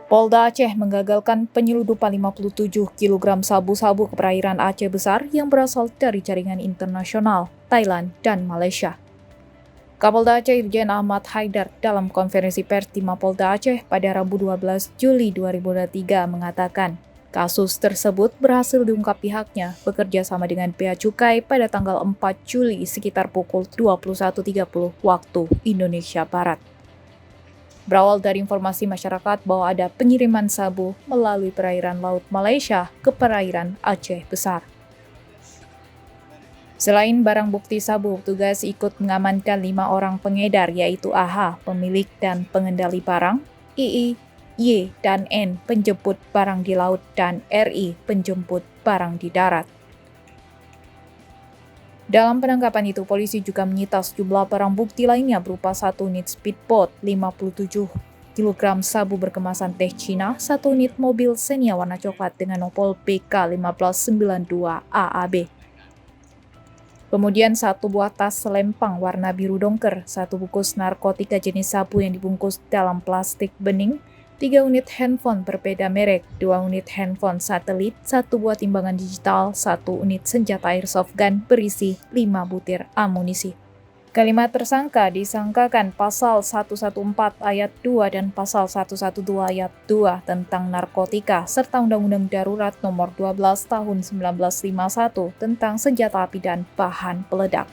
Polda Aceh menggagalkan penyeludupan 57 kg sabu-sabu ke perairan Aceh Besar yang berasal dari jaringan internasional, Thailand, dan Malaysia. Kapolda Aceh Irjen Ahmad Haidar dalam konferensi pers di Mapolda Aceh pada Rabu 12 Juli 2023 mengatakan, kasus tersebut berhasil diungkap pihaknya bekerja sama dengan Bea Cukai pada tanggal 4 Juli sekitar pukul 21.30 waktu Indonesia Barat. Berawal dari informasi masyarakat bahwa ada pengiriman sabu melalui perairan Laut Malaysia ke perairan Aceh Besar. Selain barang bukti sabu, petugas ikut mengamankan 5 orang pengedar yaitu AH, pemilik dan pengendali barang, II, Y, dan N, penjemput barang di laut, dan RI, penjemput barang di darat. Dalam penangkapan itu, polisi juga menyita sejumlah barang bukti lainnya berupa 1 unit speedboat, 57 kg sabu berkemasan teh Cina, 1 unit mobil Xenia warna coklat dengan nopol BK 1592 AAB. Kemudian 1 buah tas selempang warna biru dongker, 1 bungkus narkotika jenis sabu yang dibungkus dalam plastik bening, 3 unit handphone berbeda merek, 2 unit handphone satelit, 1 buah timbangan digital, 1 unit senjata airsoft gun berisi 5 butir amunisi. Kelima tersangka disangkakan pasal 114 ayat 2 dan pasal 112 ayat 2 tentang narkotika serta Undang-Undang Darurat Nomor 12 Tahun 1951 tentang senjata api dan bahan peledak.